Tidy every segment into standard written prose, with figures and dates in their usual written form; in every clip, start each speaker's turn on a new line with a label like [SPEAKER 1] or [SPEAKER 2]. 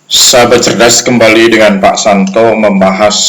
[SPEAKER 1] Sahabat cerdas, kembali dengan Pak Santo membahas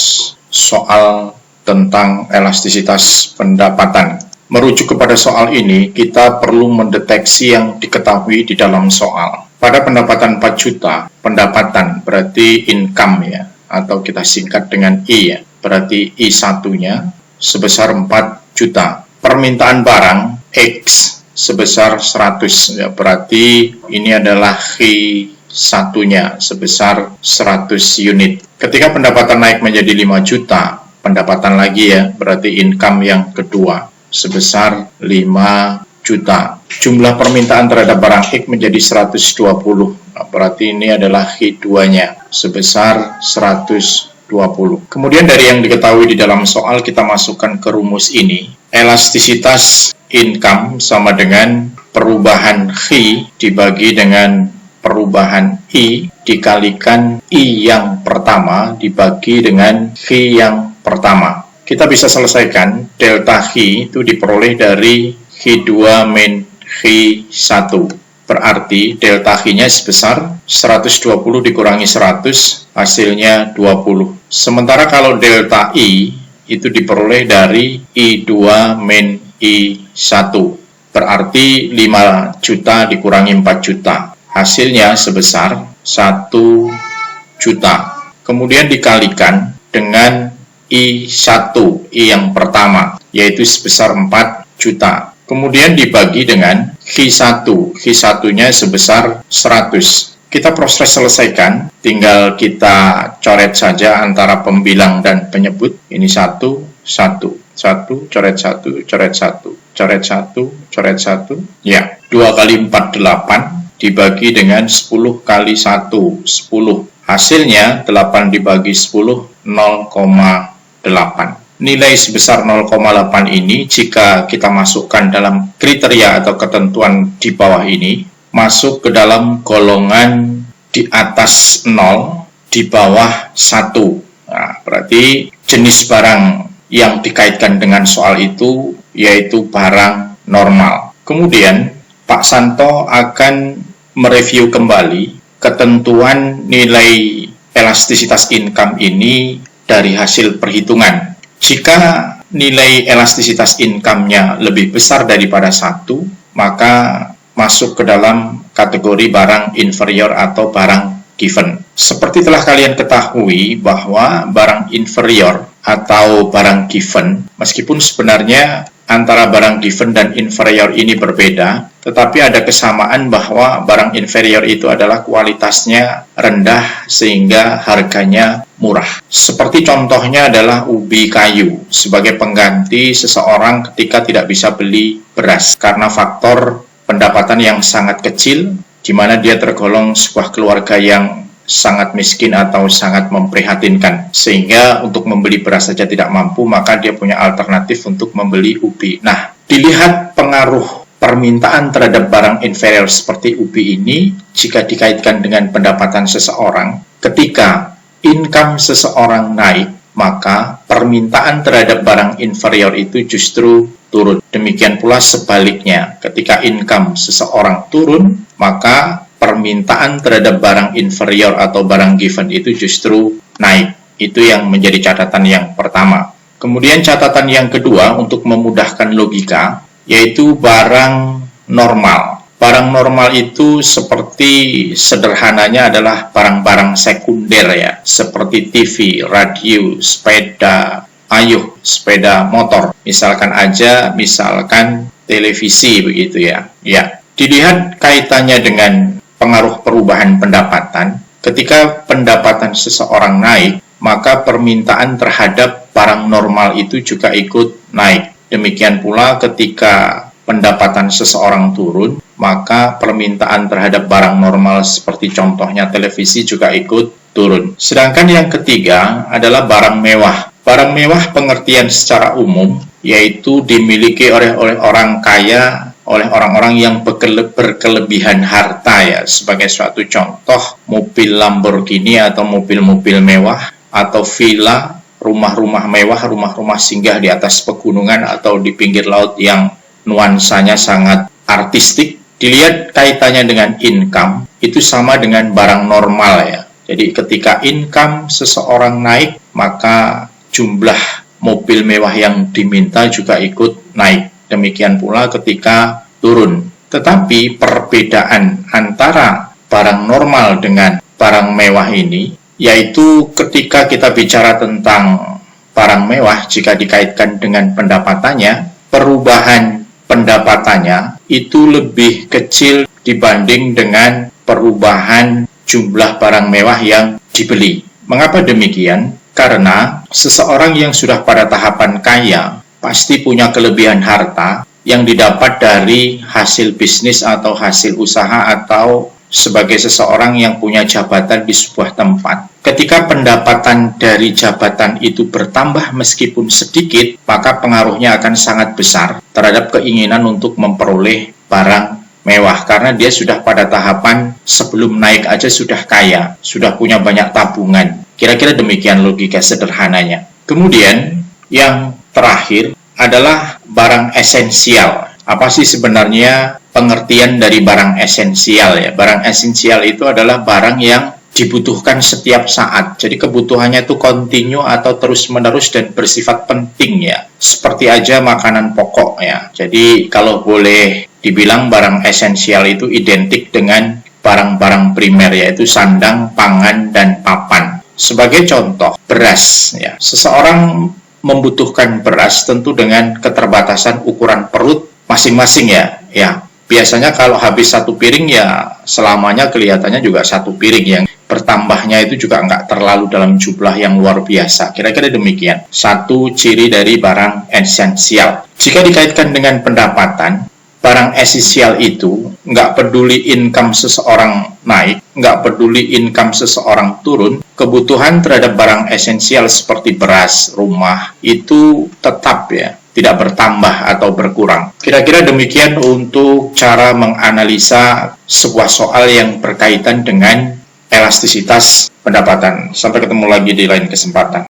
[SPEAKER 1] soal tentang elastisitas pendapatan. Merujuk kepada soal ini, kita perlu mendeteksi yang diketahui di dalam soal. Pada pendapatan 4 juta, pendapatan berarti income ya, atau kita singkat dengan I ya, berarti I1-nya sebesar 4 juta. Permintaan barang X sebesar 100 ya, berarti ini adalah I1-nya sebesar 100 unit. Ketika pendapatan naik menjadi 5 juta, pendapatan lagi ya, berarti income yang kedua sebesar 5 juta. Jumlah permintaan terhadap barang X menjadi 120. Nah, berarti ini adalah I2-nya sebesar 120. Kemudian dari yang diketahui di dalam soal kita masukkan ke rumus ini. Elastisitas income sama dengan perubahan I dibagi dengan perubahan I dikalikan I yang pertama dibagi dengan I yang pertama. Kita bisa selesaikan delta I itu diperoleh dari I2 min I1. Berarti delta I-nya sebesar 120 dikurangi 100, hasilnya 20. Sementara kalau delta I itu diperoleh dari I2 min I1. Berarti 5 juta dikurangi 4 juta. Hasilnya sebesar 1 juta. Kemudian dikalikan dengan I1, I yang pertama, yaitu sebesar 4 juta. Kemudian dibagi dengan I1, I1-nya sebesar 100. Kita proses selesaikan, tinggal kita coret saja antara pembilang dan penyebut. Ini 1, 1, 1, coret 1, coret 1, coret 1, coret 1. Ya, 2 kali 4, 8. Dibagi dengan 10 kali 1, 10. Hasilnya 8 dibagi 10, 0,8. Nilai sebesar 0,8 ini jika kita masukkan dalam kriteria atau ketentuan di bawah ini, masuk ke dalam golongan di atas 0, di bawah 1. Nah, berarti jenis barang yang dikaitkan dengan soal itu yaitu barang normal. Kemudian Pak Santo akan mereview kembali ketentuan nilai elastisitas income ini dari hasil perhitungan. Jika nilai elastisitas income-nya lebih besar daripada 1, maka masuk ke dalam kategori barang inferior atau barang given. Seperti telah kalian ketahui bahwa barang inferior atau barang given, meskipun sebenarnya antara barang given dan inferior ini berbeda, tetapi ada kesamaan bahwa barang inferior itu adalah kualitasnya rendah sehingga harganya murah. Seperti contohnya adalah ubi kayu sebagai pengganti seseorang ketika tidak bisa beli beras karena faktor pendapatan yang sangat kecil, di mana dia tergolong sebuah keluarga yang sangat miskin atau sangat memprihatinkan, sehingga untuk membeli beras saja tidak mampu, maka dia punya alternatif untuk membeli ubi. Nah, dilihat pengaruh permintaan terhadap barang inferior seperti ubi ini jika dikaitkan dengan pendapatan seseorang. Ketika income seseorang naik, maka permintaan terhadap barang inferior itu justru turun. Demikian pula sebaliknya, ketika income seseorang turun, maka permintaan terhadap barang inferior atau barang given itu justru naik. Itu yang menjadi catatan yang pertama. Kemudian catatan yang kedua untuk memudahkan logika, yaitu barang normal. Barang normal itu seperti sederhananya adalah barang-barang sekunder ya, seperti TV, radio, sepeda, sepeda motor. Misalkan televisi begitu ya. Ya, dilihat kaitannya dengan pengaruh perubahan pendapatan. Ketika pendapatan seseorang naik, maka permintaan terhadap barang normal itu juga ikut naik. Demikian pula ketika pendapatan seseorang turun, maka permintaan terhadap barang normal seperti contohnya televisi juga ikut turun. Sedangkan yang ketiga adalah barang mewah. Barang mewah pengertian secara umum yaitu dimiliki oleh orang kaya, oleh orang-orang yang berkelebihan harta ya. Sebagai suatu contoh, mobil Lamborghini atau mobil-mobil mewah atau villa, rumah-rumah mewah, rumah-rumah singgah di atas pegunungan atau di pinggir laut yang nuansanya sangat artistik. Dilihat kaitannya dengan income, itu sama dengan barang normal ya. Jadi ketika income seseorang naik, maka jumlah mobil mewah yang diminta juga ikut naik. Demikian pula ketika turun. Tetapi perbedaan antara barang normal dengan barang mewah ini, yaitu ketika kita bicara tentang barang mewah, jika dikaitkan dengan pendapatannya, perubahan pendapatannya itu lebih kecil dibanding dengan perubahan jumlah barang mewah yang dibeli. Mengapa demikian? Karena seseorang yang sudah pada tahapan kaya pasti punya kelebihan harta yang didapat dari hasil bisnis atau hasil usaha atau sebagai seseorang yang punya jabatan di sebuah tempat. Ketika pendapatan dari jabatan itu bertambah meskipun sedikit, maka pengaruhnya akan sangat besar terhadap keinginan untuk memperoleh barang mewah, karena dia sudah pada tahapan sebelum naik aja sudah kaya, sudah punya banyak tabungan. Kira-kira demikian logika sederhananya. Kemudian yang terakhir adalah barang esensial. Apa sih sebenarnya pengertian dari barang esensial ya? Barang esensial itu adalah barang yang dibutuhkan setiap saat. Jadi kebutuhannya itu kontinu atau terus-menerus dan bersifat penting ya. Seperti aja makanan pokok ya. Jadi kalau boleh dibilang barang esensial itu identik dengan barang-barang primer, yaitu sandang, pangan, dan papan. Sebagai contoh, beras ya. Seseorang membutuhkan beras tentu dengan keterbatasan ukuran perut masing-masing ya. Ya, biasanya kalau habis satu piring ya selamanya kelihatannya juga satu piring, yang bertambahnya itu juga nggak terlalu dalam jumlah yang luar biasa. Kira-kira demikian. Satu ciri dari barang esensial. Jika dikaitkan dengan pendapatan, barang esensial itu nggak peduli income seseorang naik, nggak peduli income seseorang turun, kebutuhan terhadap barang esensial seperti beras, rumah, itu tetap ya, tidak bertambah atau berkurang. Kira-kira demikian untuk cara menganalisa sebuah soal yang berkaitan dengan elastisitas pendapatan. Sampai ketemu lagi di lain kesempatan.